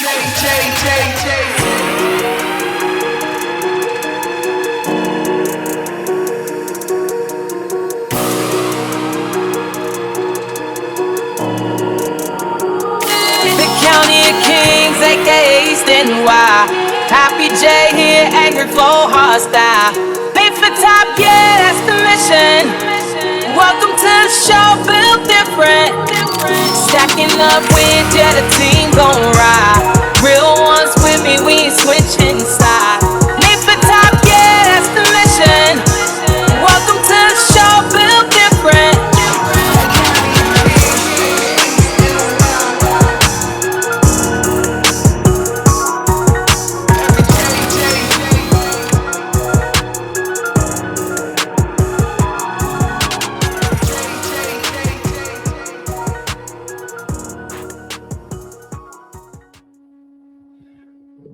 The County of Kings, aka East NY. Happy J here, angry flow, hostile. Made for top, yeah, that's the mission. Welcome to the show, built different. Stacking up wins, yeah, the team gon' ride. Real ones with me, we ain't switching sides. Made for top, yeah, that's the mission. Welcome to the show, built different.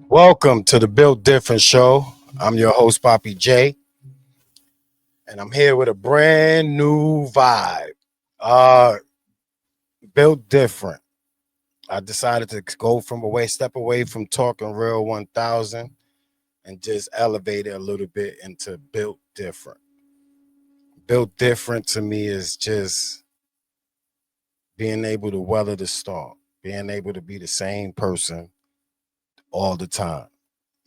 Welcome to the Built Different Show. I'm your host, Poppy J, and I'm here with a brand new vibe. Built different. I decided to step away from talking real 1000 and just elevate it a little bit into built different. Built different to me is just being able to weather the storm, being able to be the same person all the time.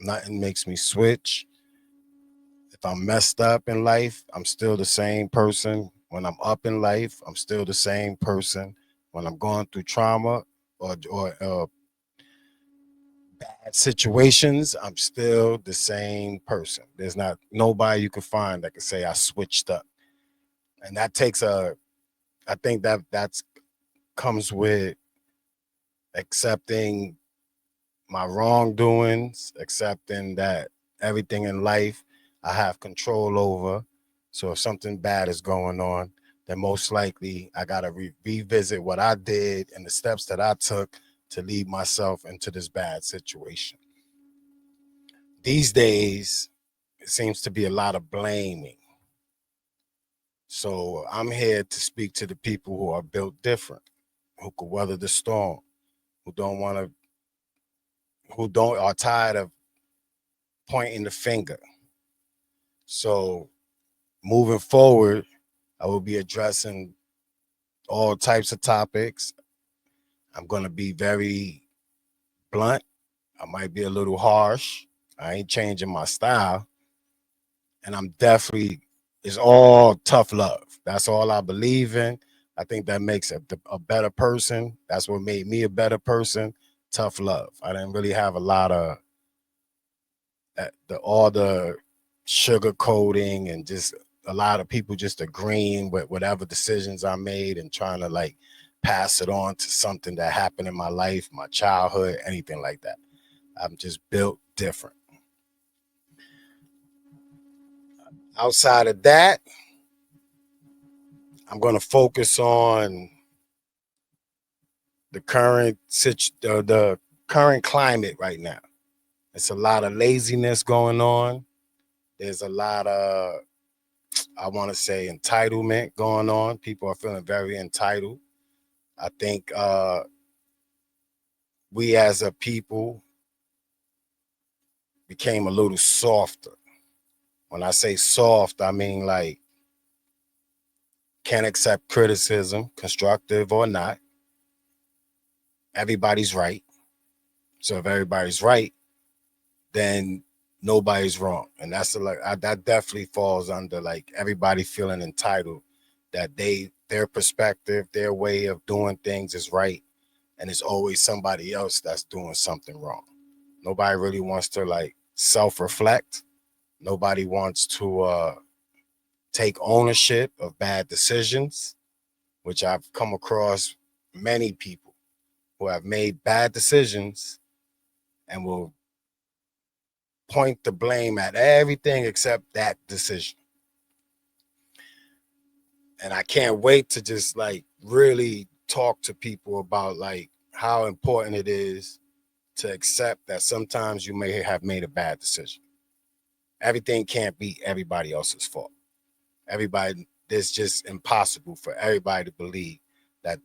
Nothing makes me switch. If I'm messed up in life, I'm still the same person. When I'm up in life, I'm still the same person. When I'm going through trauma or bad situations, I'm still the same person. There's not nobody you can find that can say I switched up. And that takes I think that's comes with accepting my wrongdoings, accepting that everything in life I have control over. So if something bad is going on, then most likely I got to revisit what I did and the steps that I took to lead myself into this bad situation. These days, it seems to be a lot of blaming. So I'm here to speak to the people who are built different, who could weather the storm, who are tired of pointing the finger. So moving forward, I will be addressing all types of topics. I'm going to be very blunt. I might be a little harsh. I ain't changing my style. And it's all tough love. That's all I believe in. I think that makes a better person. That's what made me a better person. Tough love. I didn't really have a lot of all the sugar coating and just a lot of people just agreeing with whatever decisions I made and trying to like pass it on to something that happened in my life, my childhood, anything like that. I'm just built different. Outside of that, I'm going to focus on the current climate right now. It's a lot of laziness going on. There's a lot of, I want to say, entitlement going on. People are feeling very entitled. I think we as a people became a little softer. When I say soft, I mean like can't accept criticism, constructive or not. Everybody's right. So if everybody's right, then nobody's wrong. And that definitely falls under like everybody feeling entitled that their perspective, their way of doing things is right. And it's always somebody else that's doing something wrong. Nobody really wants to like self-reflect. Nobody wants to take ownership of bad decisions, which I've come across many people who have made bad decisions and will point the blame at everything except that decision. And I can't wait to just like really talk to people about like how important it is to accept that sometimes you may have made a bad decision. Everything can't be everybody else's fault. It's just impossible for everybody to believe that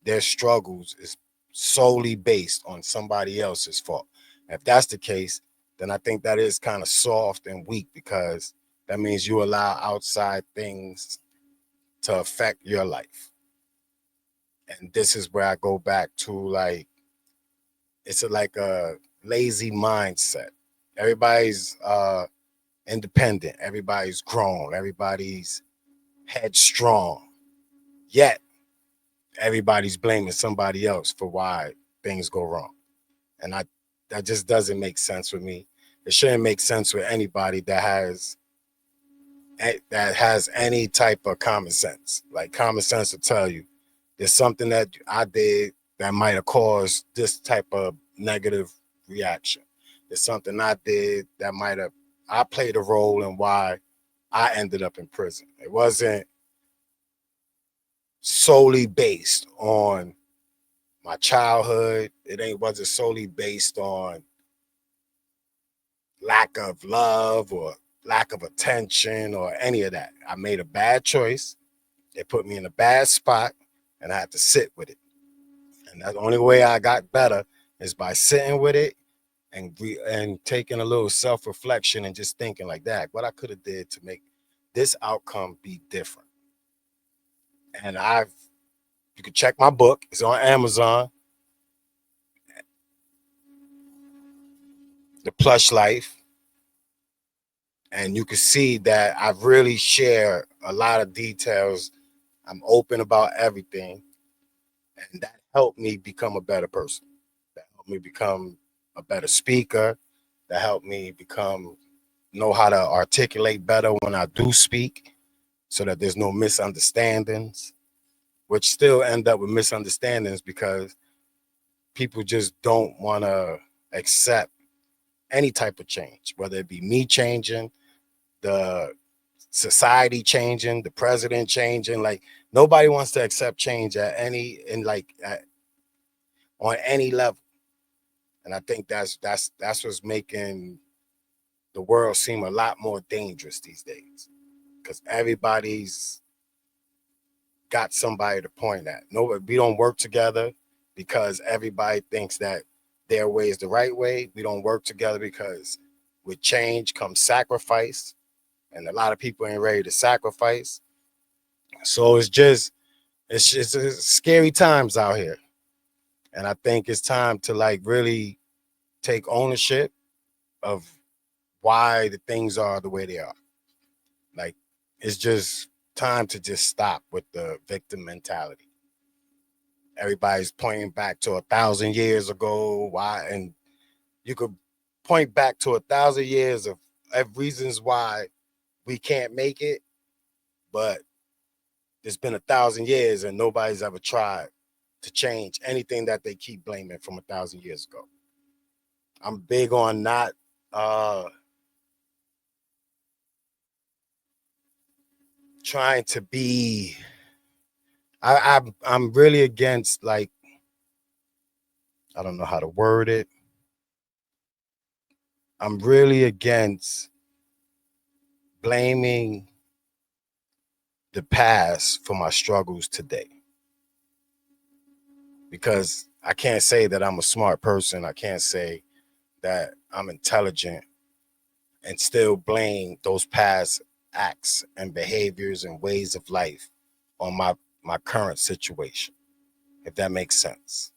their struggles is solely based on somebody else's fault. If that's the case, then I think that is kind of soft and weak, because that means you allow outside things to affect your life. And this is where I go back to, like, it's like a lazy mindset. Everybody's independent, everybody's grown, everybody's headstrong, yet everybody's blaming somebody else for why things go wrong. And that just doesn't make sense with me. It shouldn't make sense with anybody that has any type of common sense. Like, common sense will tell you there's something that I did that might have caused this type of negative reaction. There's something I did that I played a role in why I ended up in prison. It wasn't solely based on my childhood. Wasn't solely based on lack of love or lack of attention or any of that. I made a bad choice. It put me in a bad spot, and I had to sit with it. And that's the only way I got better, is by sitting with it and taking a little self-reflection and just thinking like that, what I could have did to make this outcome be different. And you can check my book. It's on Amazon. The Plush Life. And you can see that I really share a lot of details. I'm open about everything. And that helped me become a better person. That helped me become a better speaker. That helped me know how to articulate better when I do speak, so that there's no misunderstandings, which still end up with misunderstandings because people just don't want to accept any type of change, whether it be me changing, the society changing, the president changing. Like, nobody wants to accept change on any level. And I think that's what's making the world seem a lot more dangerous these days, because everybody's got somebody to point at. We don't work together because everybody thinks that their way is the right way. We don't work together because with change comes sacrifice, and a lot of people ain't ready to sacrifice. So it's just scary times out here. And I think it's time to, like, really take ownership of why the things are the way they are. Like, it's just time to just stop with the victim mentality. Everybody's pointing back to 1,000 years ago. Why? And you could point back to 1,000 years of reasons why we can't make it, but it's been 1,000 years and nobody's ever tried to change anything that they keep blaming from 1,000 years ago. I'm big on not trying to be. I'm really against, like, I don't know how to word it. I'm really against blaming the past for my struggles today, because I can't say that I'm a smart person. I can't say that I'm intelligent and still blame those past acts and behaviors and ways of life on my current situation, if that makes sense.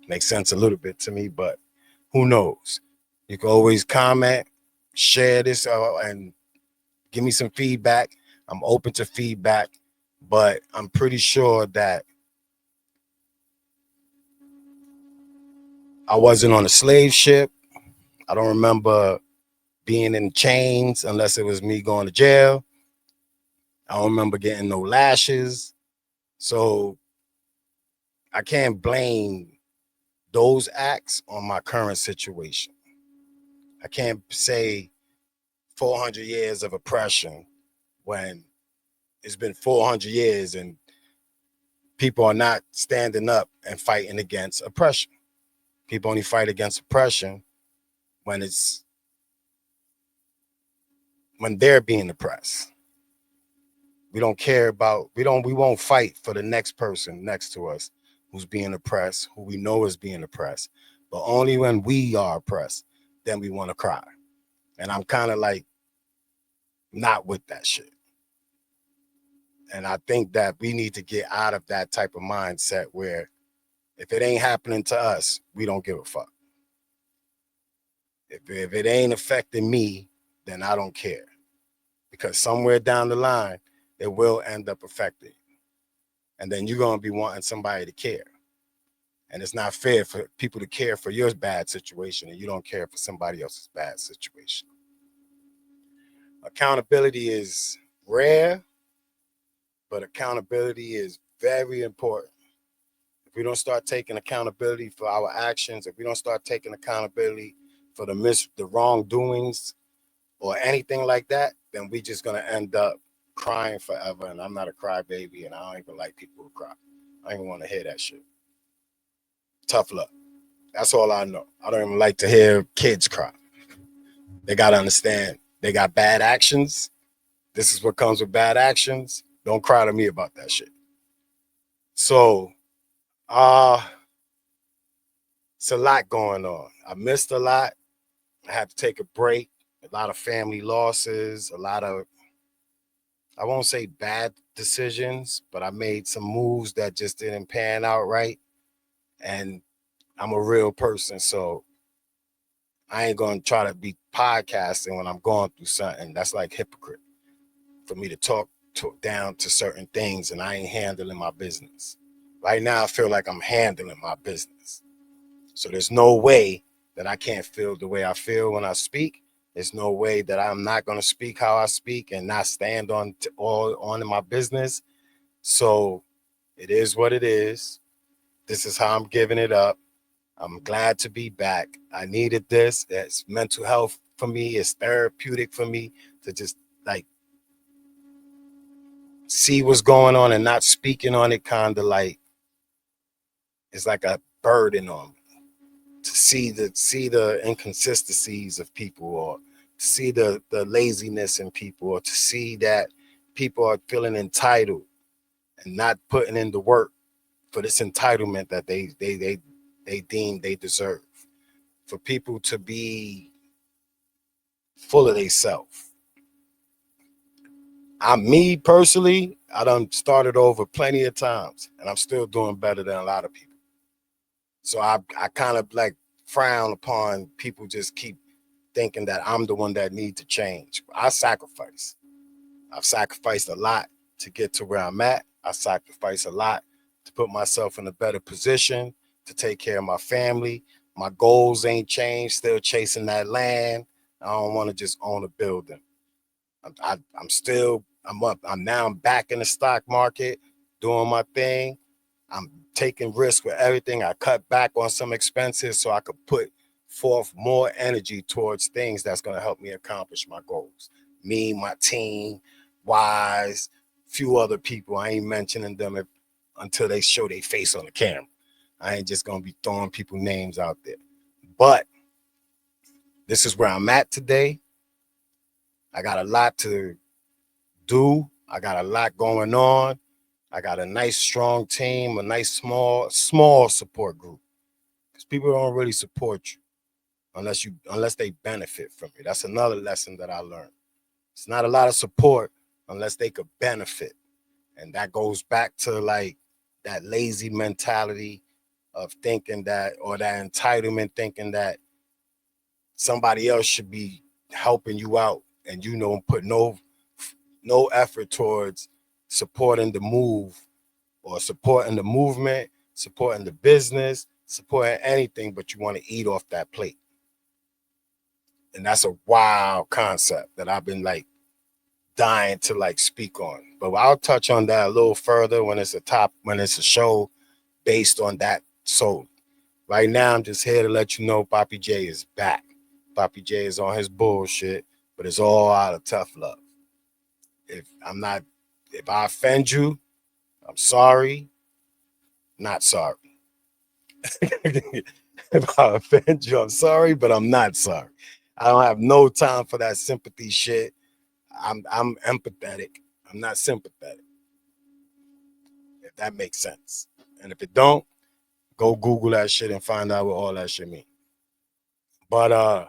Makes sense a little bit to me, but who knows? You can always comment, share this, and give me some feedback. I'm open to feedback, but I'm pretty sure that I wasn't on a slave ship. I don't remember being in chains unless it was me going to jail. I don't remember getting no lashes. So I can't blame those acts on my current situation. I can't say 400 years of oppression when it's been 400 years and people are not standing up and fighting against oppression. People only fight against oppression when they're being oppressed. We don't care about, we won't fight for the next person next to us who's being oppressed, who we know is being oppressed. But only when we are oppressed, then we want to cry. And I'm kind of like not with that shit. And I think that we need to get out of that type of mindset where if it ain't happening to us, we don't give a fuck. If it ain't affecting me, then I don't care. Because somewhere down the line, it will end up affecting you. And then you're going to be wanting somebody to care. And it's not fair for people to care for your bad situation and you don't care for somebody else's bad situation. Accountability is rare, but accountability is very important. If we don't start taking accountability for our actions, if we don't start taking accountability for the wrongdoings or anything like that, then we just gonna end up crying forever. And I'm not a crybaby, and I don't even like people who cry. I don't even want to hear that shit. Tough luck. That's all I know. I don't even like to hear kids cry. They gotta understand they got bad actions. This is what comes with bad actions. Don't cry to me about that shit. So, it's a lot going on. I missed a lot. I had to take a break. A lot of family losses, a lot of, I won't say bad decisions, but I made some moves that just didn't pan out right. And I'm a real person, so I ain't going to try to be podcasting when I'm going through something. That's like hypocrite for me to talk down to certain things and I ain't handling my business. Right now, I feel like I'm handling my business. So there's no way that I can't feel the way I feel when I speak. There's no way that I'm not going to speak how I speak and not stand on in my business. So it is what it is. This is how I'm giving it up. I'm glad to be back. I needed this. It's mental health for me. It's therapeutic for me to just like see what's going on and not speaking on it kind of like it's like a burden on me. To see the inconsistencies of people, or to see the laziness in people, or to see that people are feeling entitled and not putting in the work for this entitlement that they deem they deserve. For people to be full of themselves. Me personally, I done started over plenty of times and I'm still doing better than a lot of people. So I kind of like frown upon people just keep thinking that I'm the one that need to change. I've sacrificed a lot to get to where I'm at. I sacrificed a lot to put myself in a better position, to take care of my family. My goals ain't changed, still chasing that land. I don't want to just own a building. I'm back in the stock market, doing my thing. I'm taking risks with everything. I cut back on some expenses so I could put forth more energy towards things that's going to help me accomplish my goals. Me, my team, Wise, few other people. I ain't mentioning them until they show their face on the camera. I ain't just going to be throwing people names out there. But this is where I'm at today. I got a lot to do. I got a lot going on. I got a nice, strong team, a nice, small support group. Because people don't really support you unless they benefit from you. That's another lesson that I learned. It's not a lot of support unless they could benefit. And that goes back to like that lazy mentality of thinking that, or that entitlement thinking that somebody else should be helping you out and put no effort towards supporting the move or supporting the movement, supporting the business, supporting anything, but you want to eat off that plate. And that's a wild concept that I've been like dying to like speak on. But I'll touch on that a little further when it's a show based on that. So right now I'm just here to let you know Papi J is back. Papi J is on his bullshit, but it's all out of tough love. If I offend you, I'm sorry, not sorry. If I offend you, I'm sorry, but I'm not sorry. I don't have no time for that sympathy shit. I'm empathetic. I'm not sympathetic. If that makes sense. And if it don't, Go Google that shit and find out what all that shit mean. But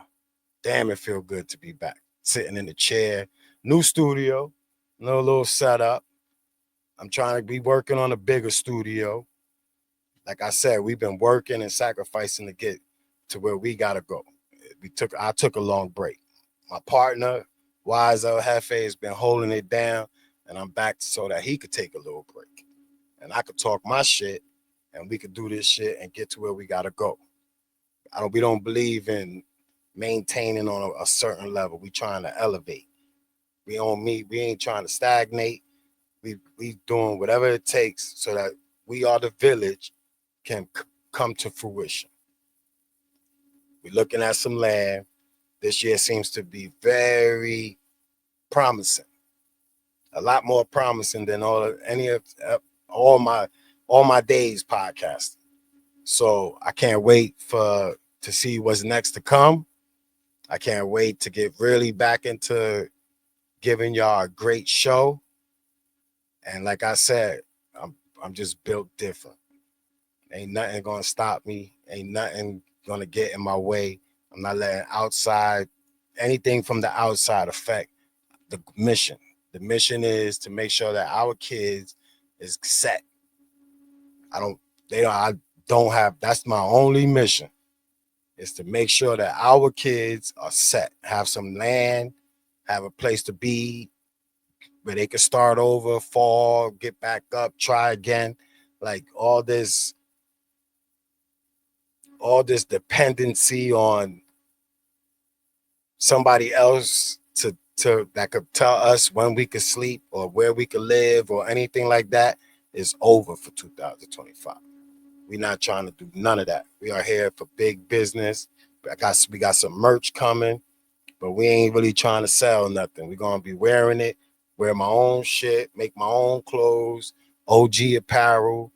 damn, it feel good to be back. Sitting in the chair, new studio, no little setup. I'm trying to be working on a bigger studio. Like I said, we've been working and sacrificing to get to where we gotta go. I took a long break. My partner, Wise El Jefe, has been holding it down, and I'm back so that he could take a little break. And I could talk my shit, and we could do this shit and get to where we gotta go. We don't believe in maintaining on a certain level. We trying to elevate. We ain't trying to stagnate. We doing whatever it takes so that we are the village can come to fruition. We're looking at some land. This year seems to be very promising. A lot more promising than all my days podcasting. So I can't wait to see what's next to come. I can't wait to get really back into giving y'all a great show. And like I said, I'm just built different. Ain't nothing gonna stop me. Ain't nothing gonna get in my way. I'm not letting anything from the outside affect the mission. The mission is to make sure that our kids is set. That's my only mission, is to make sure that our kids are set, have some land, have a place to be where they can start over, fall, get back up, try again. Like all this dependency on somebody else to that could tell us when we could sleep or where we could live or anything like that is over for 2025. We're not trying to do none of that. We are here for big business. We got some merch coming, but we ain't really trying to sell nothing. We're gonna be wearing it, wear my own shit, make my own clothes, OG apparel.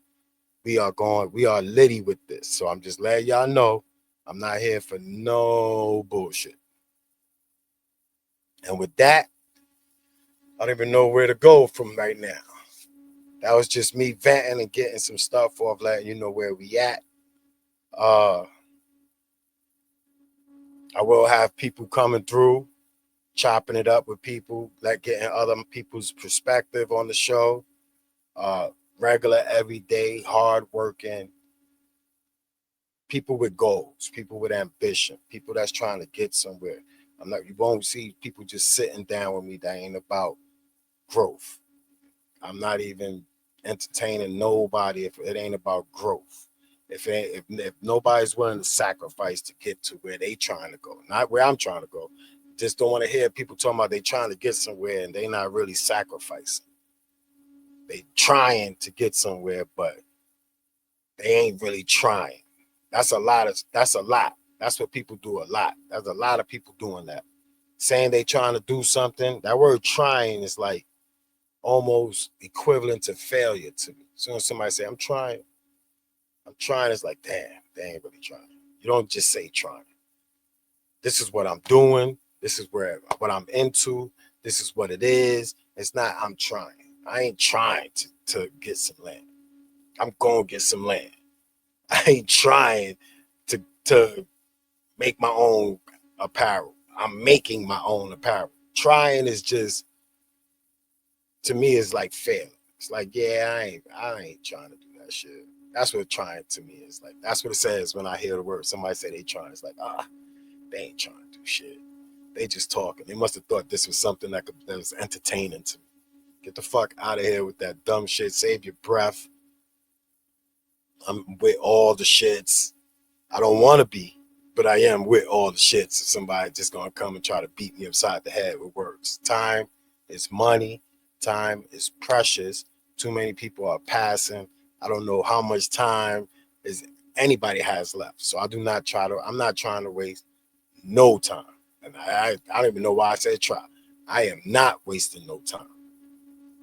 We are litty with this. So I'm just letting y'all know I'm not here for no bullshit. And with that, I don't even know where to go from right now. That was just me venting and getting some stuff off, letting you know where we at. I will have people coming through, chopping it up with people, getting other people's perspective on the show. Regular, everyday, hardworking people with goals, people with ambition, people that's trying to get somewhere. You won't see people just sitting down with me that ain't about growth. I'm not even entertaining nobody if it ain't about growth. If nobody's willing to sacrifice to get to where they trying to go, not where I'm trying to go. Just don't want to hear people talking about they trying to get somewhere and they not really sacrificing. They trying to get somewhere, but they ain't really trying. That's a lot. That's what people do a lot. There's a lot of people doing that. Saying they trying to do something. That word trying is like almost equivalent to failure to me. As soon as somebody say, I'm trying, it's like, damn, they ain't really trying. You don't just say trying. This is what I'm doing. This is what I'm into. This is what it is. It's not I'm trying. I ain't trying to get some land. I'm going to get some land. I ain't trying to make my own apparel. I'm making my own apparel. Trying is just, to me, is like failing. It's like, yeah, I ain't trying to do that shit. That's what trying to me is like. That's what it says when I hear the word. Somebody say they trying. It's like, they ain't trying to do shit. They just talking. They must have thought this was something that was entertaining to me. Get the fuck out of here with that dumb shit. Save your breath. I'm with all the shits. I don't want to be, but I am with all the shits. Somebody just gonna come and try to beat me upside the head with words. Time is money. Time is precious. Too many people are passing. I don't know how much time anybody has left. So I'm not trying to waste no time. And I don't even know why I said try. I am not wasting no time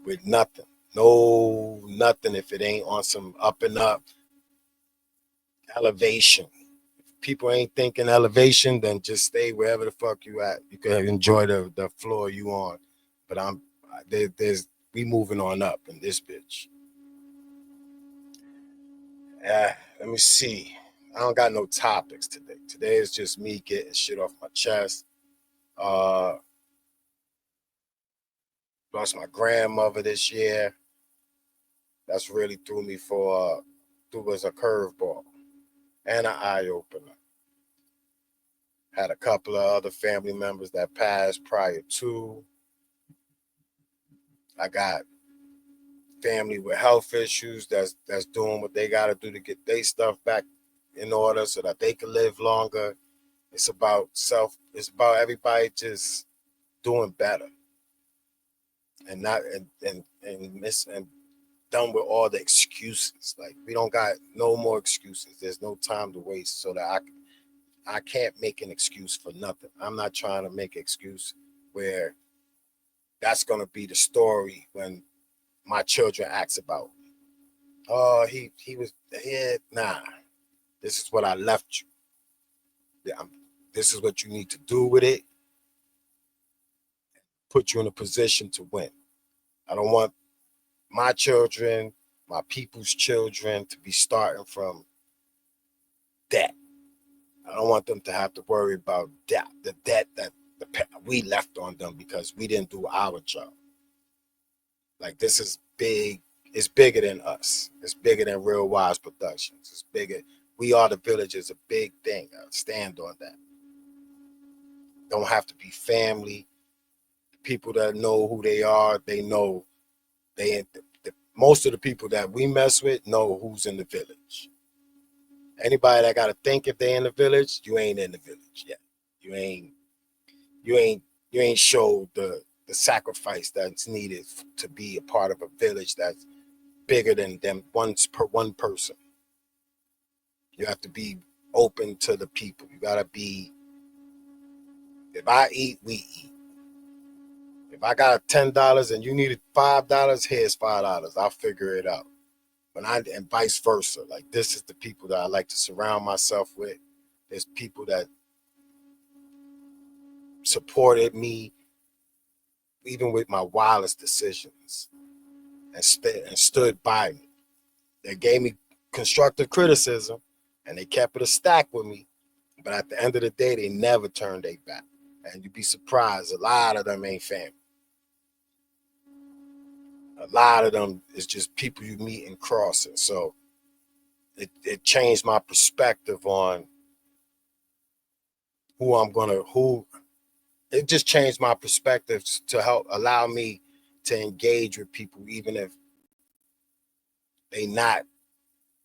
with nothing. No, nothing if it ain't on some up and up elevation. If people ain't thinking elevation, then just stay wherever the fuck you at. You can enjoy the floor you on. But we moving on up in this bitch. Let me see. I don't got no topics today. Today is just me getting shit off my chest. Uh, Lost my grandmother this year. That's really threw us a curveball and an eye opener. Had a couple of other family members that passed prior to. I got family with health issues that's doing what they got to do to get their stuff back in order so that they can live longer. It's about everybody just doing better and not and done with all the excuses. Like, we don't got no more excuses. There's no time to waste so that I can't make an excuse for nothing. I'm not trying to make an excuse where that's going to be the story when my children ask about, oh, he was here. Nah, this is what I left you. This is what you need to do with it. Put you in a position to win. I don't want my children, my people's children, to be starting from debt. I don't want them to have to worry about debt, the debt that we left on them because we didn't do our job. Like, this is big. It's bigger than us. It's bigger than Real Wise Productions. It's bigger. We Are the Village is a big thing. I stand on that. Don't have to be family. People that know who they are, they know most of the people that we mess with know who's in the village. Anybody that got to think if they in the village, you ain't in the village yet. You ain't showed the sacrifice that's needed to be a part of a village that's bigger than them one person. You have to be open to the people. You gotta be. If I eat, we eat. If I got $10 and you needed $5, here's $5. I'll figure it out. And vice versa. Like, this is the people that I like to surround myself with. There's people that supported me even with my wildest decisions and stood by me. They gave me constructive criticism and they kept it a stack with me. But at the end of the day, they never turned their back. And you'd be surprised, a lot of them ain't family. A lot of them is just people you meet in crossing. So it changed my perspective on it just changed my perspective to help allow me to engage with people, even if they not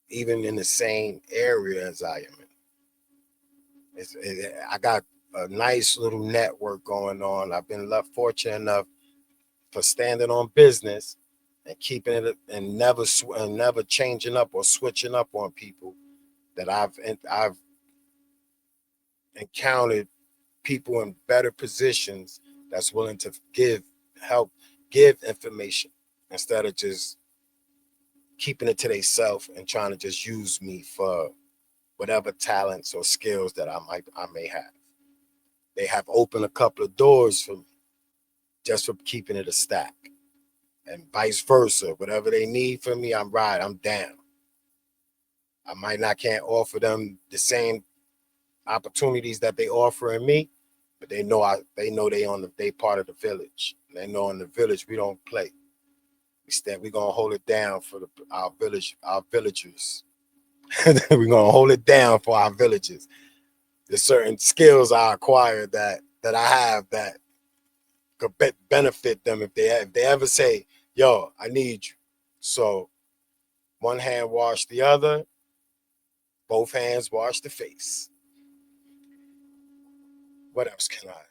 even in the same area as I am in. I got a nice little network going on. I've been fortunate enough for standing on business and keeping it and never changing up or switching up on people. That I've encountered people in better positions that's willing to give information instead of just keeping it to themselves and trying to just use me for whatever talents or skills that I may have. They have opened a couple of doors for me just for keeping it a stack. And vice versa. Whatever they need from me, I'm down. I can't offer them the same opportunities that they offering me, but they know they part of the village. They know in the village we don't play. We're gonna hold it down for our villagers. We're gonna hold it down for our villages. There's certain skills I acquired that I have that could benefit them if they ever say, yo, I need you. So one hand wash the other, both hands wash the face. What else can I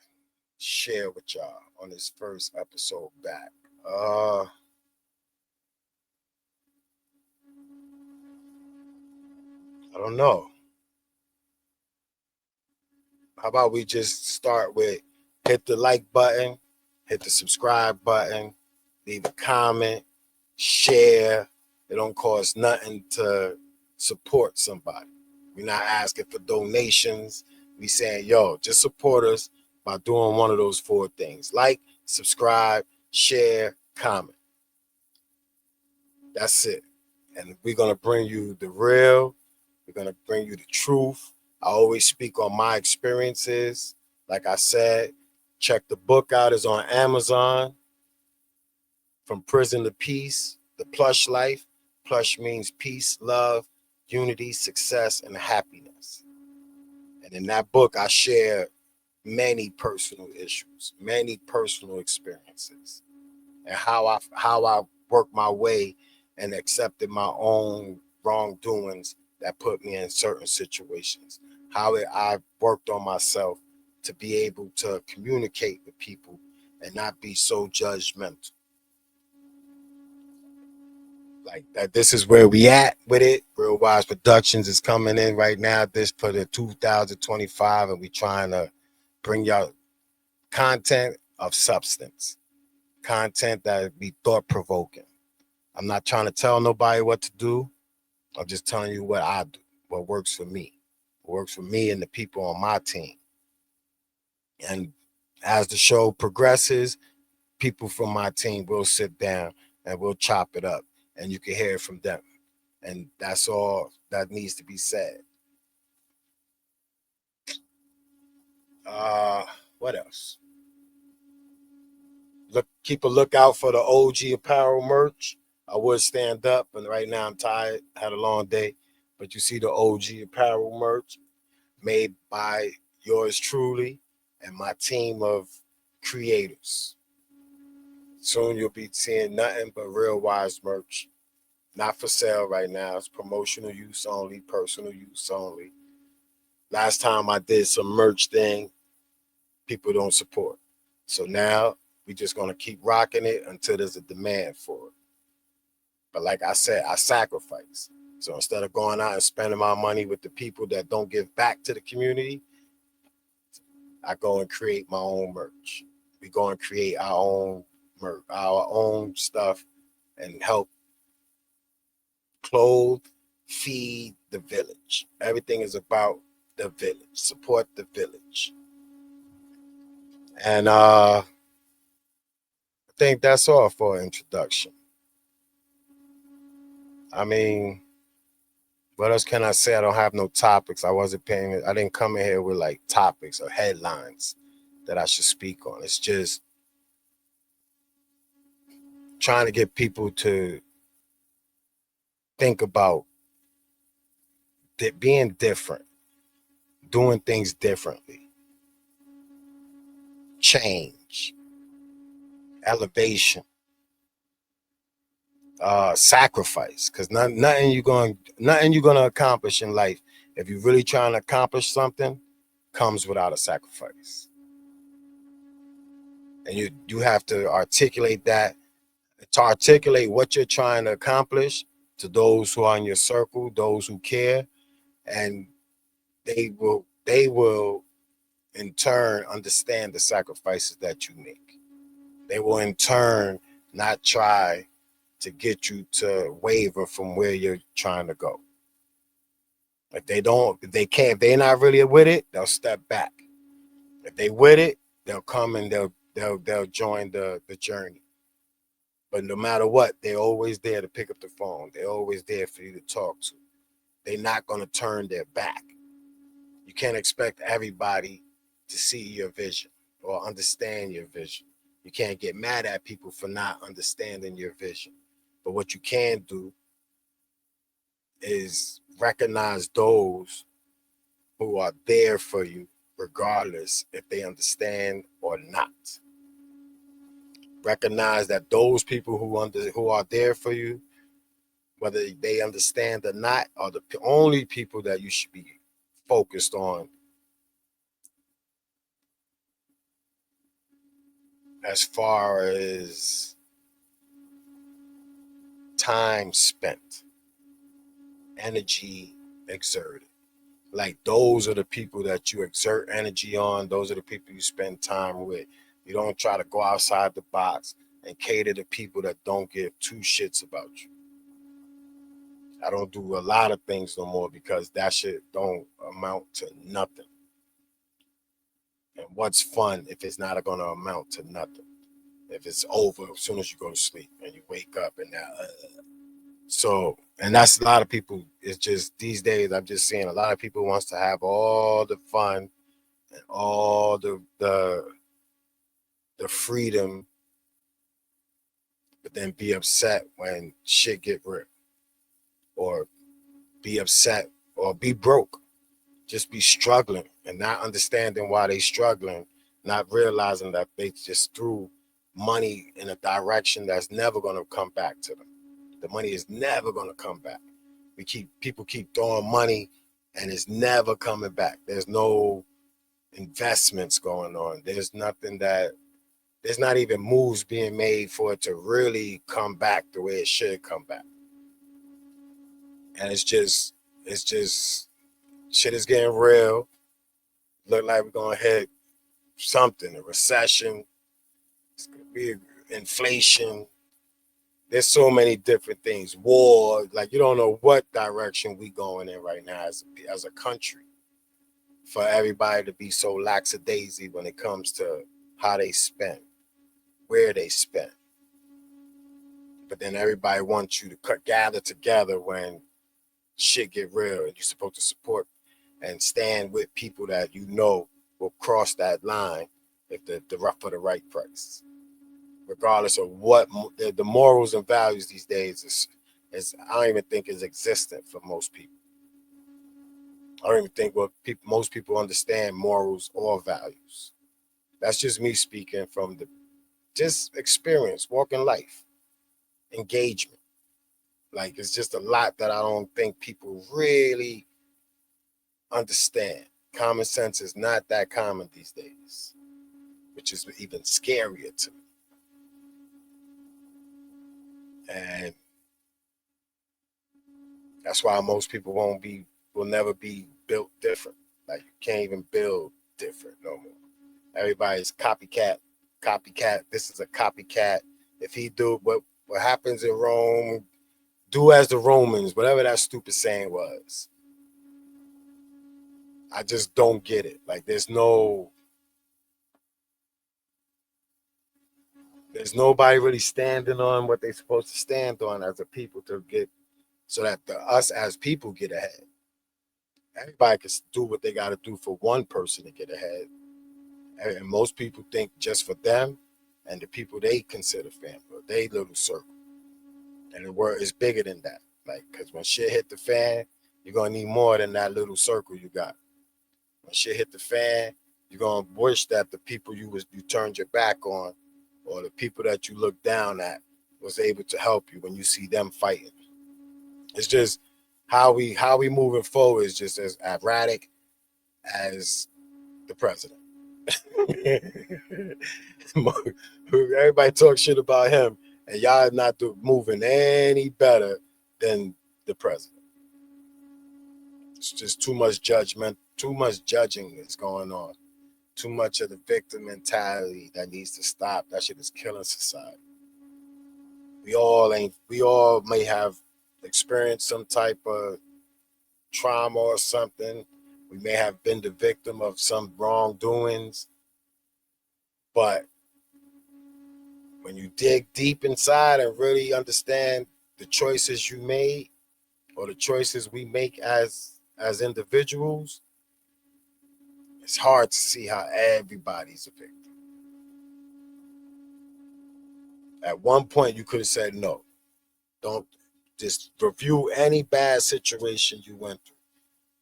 share with y'all on this first episode back? I don't know. How about we just start with hit the like button, hit the subscribe button, leave a comment, share. It don't cost nothing to support somebody. We're not asking for donations. We saying, yo, just support us by doing one of those 4 things. Like, subscribe, share, comment. That's it. And we're going to bring you the real. We're going to bring you the truth. I always speak on my experiences. Like I said, check the book out. It's on Amazon. From Prison to Peace, The Plush Life. Plush means peace, love, unity, success, and happiness. And in that book, I share many personal issues, many personal experiences, and how I worked my way and accepted my own wrongdoings that put me in certain situations. I worked on myself to be able to communicate with people and not be so judgmental. Like that, this is where we at with it. Real Wise Productions is coming in right now. This for the 2025, and we trying to bring y'all content of substance, content that be thought provoking. I'm not trying to tell nobody what to do. I'm just telling you what I do, what works for me, what works for me and the people on my team. And as the show progresses, people from my team will sit down and we'll chop it up, and you can hear it from them. And that's all that needs to be said. What else? Keep a lookout for the OG apparel merch. I would stand up, and right now I'm tired. Had a long day, but you see the OG apparel merch made by yours truly and my team of creators. Soon you'll be seeing nothing but Real Wise merch. Not for sale right now. It's promotional use only, personal use only. Last time I did some merch thing, people don't support. So now we just gonna keep rocking it until there's a demand for it. But like I said, I sacrifice. So instead of going out and spending my money with the people that don't give back to the community, I go and create my own merch. We go and create our own merch, our own stuff, and help clothe, feed the village. Everything is about the village. Support the village. And I think that's all for introduction. I mean, what else can I say? I don't have no topics. I didn't come in here with like topics or headlines that I should speak on. It's just trying to get people to think about being different, doing things differently, change, elevation, sacrifice. Because nothing you're gonna accomplish in life, if you're really trying to accomplish something, comes without a sacrifice. And you have to articulate that, to articulate what you're trying to accomplish to those who are in your circle, those who care, and they will in turn understand the sacrifices that you make. They will in turn not try to get you to waver from where you're trying to go. If they're not really with it, they'll step back. If they with it, they'll come and they'll join the journey. But no matter what, they're always there to pick up the phone. They're always there for you to talk to. They're not going to turn their back. You can't expect everybody to see your vision or understand your vision. You can't get mad at people for not understanding your vision. But what you can do is recognize those who are there for you, regardless if they understand or not. Recognize that those people who are there for you, whether they understand or not, are the only people that you should be focused on as far as time spent, energy exerted. Like those are the people that you exert energy on. Those are the people you spend time with. You don't try to go outside the box and cater to people that don't give two shits about you. I don't do a lot of things no more because that shit don't amount to nothing. And what's fun if it's not going to amount to nothing? If it's over as soon as you go to sleep and you wake up and that, So, and that's a lot of people. It's just these days I'm just seeing a lot of people wants to have all the fun and all the freedom, but then be upset when shit get ripped, or be upset or be broke. Just be struggling and not understanding why they struggling, not realizing that they just threw money in a direction that's never going to come back to them. The money is never going to come back. People keep throwing money and it's never coming back. There's no investments going on. There's nothing that there's not even moves being made for it to really come back the way it should come back. And it's just shit is getting real. Look like we're gonna hit something, a recession, it's gonna be inflation. There's so many different things. War, like you don't know what direction we going in right now as a country. For everybody to be so lackadaisy when it comes to how they spend, where they spend. But then everybody wants you to gather together when shit get real, and you're supposed to support and stand with people that you know will cross that line if for the right price. Regardless of what the morals and values these days is I don't even think is existent for most people. I don't even think most people understand morals or values. That's just me speaking from the just experience, walking life, engagement. Like it's just a lot that I don't think people really understand. Common sense is not that common these days, which is even scarier to me. And that's why most people will never be built different. Like you can't even build different no more. Everybody's copycat. This is a copycat. If he do what happens in Rome, do as the Romans, whatever that stupid saying was. I just don't get it. Like there's nobody really standing on what they're supposed to stand on as a people to get so that us as people get ahead. Everybody can do what they got to do for one person to get ahead. And most people think just for them and the people they consider family, or they little circle. And the world is bigger than that. Like, because when shit hit the fan, you're going to need more than that little circle you got. When shit hit the fan, you're going to wish that the people you turned your back on, or the people that you look down at, was able to help you when you see them fighting. It's just how we moving forward is just as erratic as the president. Everybody talks shit about him, and y'all not moving any better than the president. It's just too much judgment, too much judging is going on. Too much of the victim mentality that needs to stop. That shit is killing society. We all may have experienced some type of trauma or something. We may have been the victim of some wrongdoings. But when you dig deep inside and really understand the choices you made or the choices we make as individuals, it's hard to see how everybody's a victim. At one point, you could have said no. Don't just review any bad situation you went through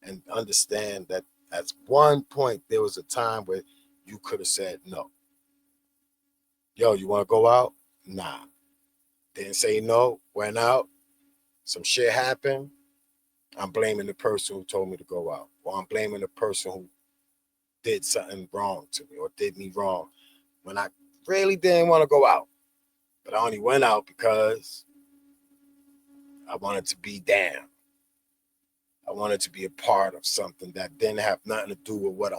and understand that at one point there was a time where you could have said no. Yo, you want to go out? Nah. Didn't say no, went out. Some shit happened. I'm blaming the person who told me to go out. Or I'm blaming the person who did something wrong to me or did me wrong when I really didn't want to go out. But I only went out because I wanted to be down. I wanted to be a part of something that didn't have nothing to do with where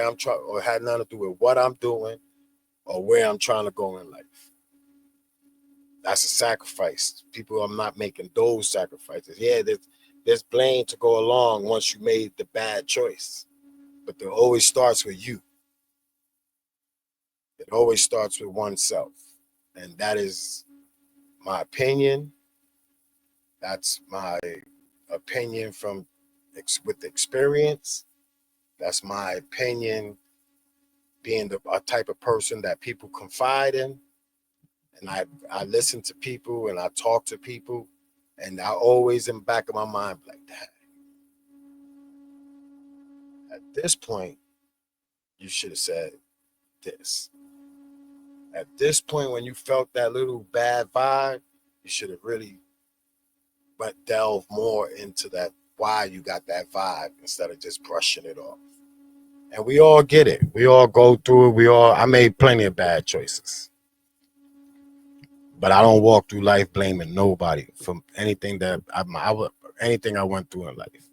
I'm trying, or had nothing to do with what I'm doing or where I'm trying to go in life. That's a sacrifice. People are not making those sacrifices. Yeah, there's blame to go along once you made the bad choice, but it always starts with you. It always starts with oneself, and that is my opinion. That's my opinion from with experience. That's my opinion being a type of person that people confide in. And I listen to people and I talk to people. And I always in the back of my mind like that. At this point, you should have said this. At this point, when you felt that little bad vibe, you should have really delve more into that why you got that vibe instead of just brushing it off. And we all get it. We all go through it. I made plenty of bad choices. But I don't walk through life blaming nobody for anything that anything I went through in life.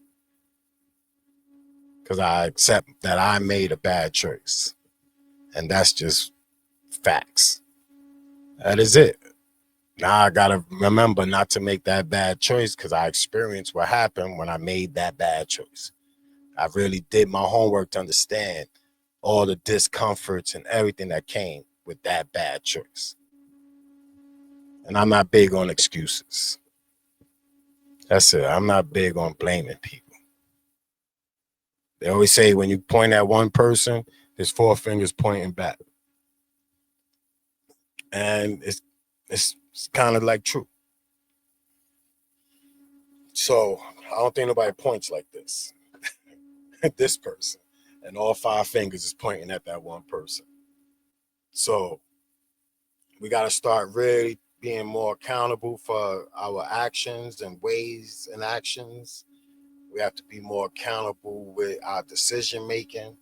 Because I accept that I made a bad choice. And that's just facts. That is it. Now I gotta remember not to make that bad choice because I experienced what happened when I made that bad choice. I really did my homework to understand all the discomforts and everything that came with that bad choice. And I'm not big on excuses. That's it. I'm not big on blaming people. They always say when you point at one person, there's four fingers pointing back. And it's kind of like true. So I don't think nobody points like this. This person. And all five fingers is pointing at that one person. So we got to start really being more accountable for our actions and ways and actions. We have to be more accountable with our decision making.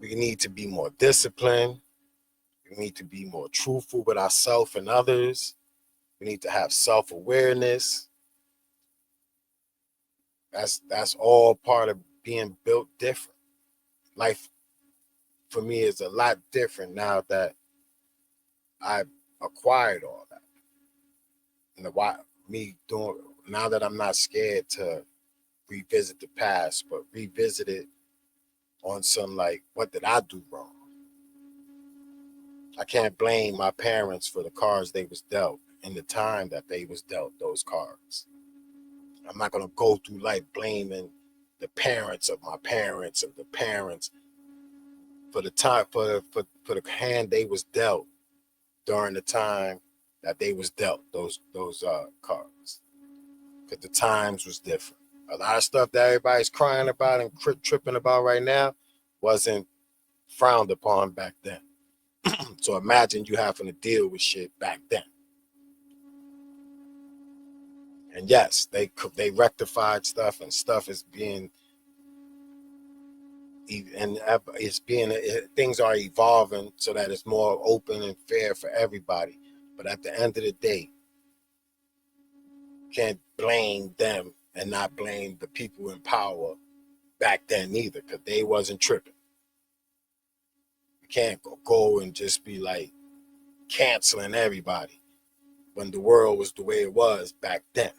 We need to be more disciplined. We need to be more truthful with ourselves and others. We need to have self-awareness. That's all part of being built different. Life for me is a lot different now that I've acquired all that. And now that I'm not scared to revisit the past, but revisit it on some like, what did I do wrong? I can't blame my parents for the cards they was dealt in the time that they was dealt those cards. I'm not gonna go through life blaming the parents of my parents of the parents for the time for the hand they was dealt during the time that they was dealt those cards. Because the times was different. A lot of stuff that everybody's crying about and tripping about right now wasn't frowned upon back then. So imagine you having to deal with shit back then. And yes, they rectified stuff, and stuff is being things are evolving so that it's more open and fair for everybody. But at the end of the day, can't blame them and not blame the people in power back then either, because they wasn't tripping. You can't go and just be like canceling everybody when the world was the way it was back then.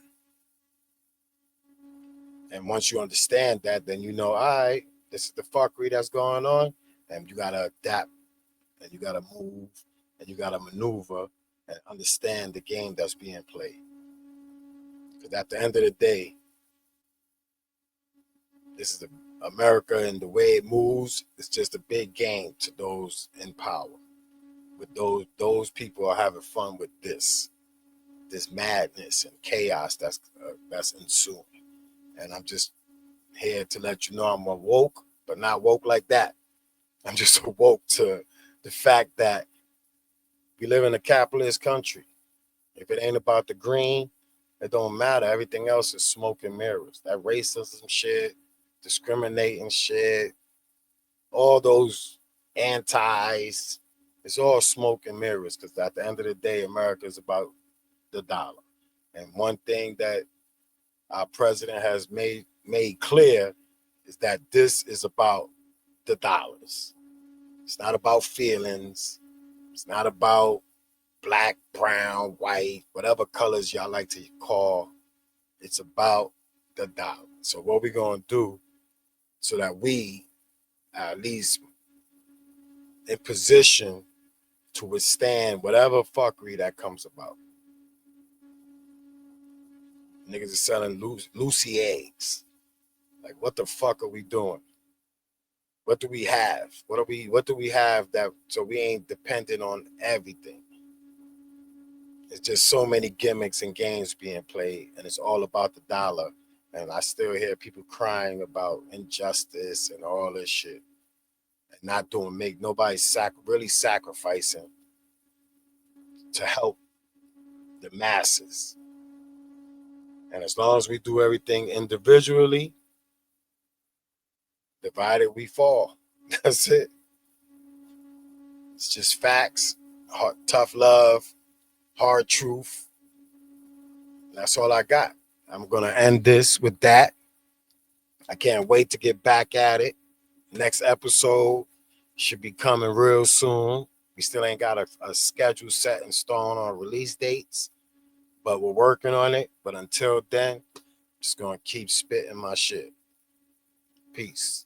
And once you understand that, then you know, all right, this is the fuckery that's going on, and you gotta adapt, and you gotta move, and you gotta maneuver, and understand the game that's being played. Because at the end of the day, this is America, and the way it moves, it's just a big game to those in power. With those people are having fun with this madness and chaos that's ensuing. And I'm just here to let you know I'm awoke, but not woke like that. I'm just awoke to the fact that we live in a capitalist country. If it ain't about the green, it don't matter. Everything else is smoke and mirrors. That racism shit, discriminating shit, all those antis, it's all smoke and mirrors, because at the end of the day, America is about the dollar. And one thing that our president has made clear is that this is about the dollars. It's not about feelings. It's not about black, brown, white, whatever colors y'all like to call. It's about the dollar. So what we're going to do so that we are at least in position to withstand whatever fuckery that comes about. Niggas are selling Lucy eggs. Like, what the fuck are we doing? What do we have? What do we have that so we ain't dependent on everything? It's just so many gimmicks and games being played, and it's all about the dollar. And I still hear people crying about injustice and all this shit, and not doing make nobody really sacrificing to help the masses. And as long as we do everything individually, divided we fall. That's it. It's just facts, tough love, hard truth. That's all I got. I'm going to end this with that. I can't wait to get back at it. Next episode should be coming real soon. We still ain't got a schedule set in stone on release dates, but we're working on it. But until then, just going to keep spitting my shit. Peace.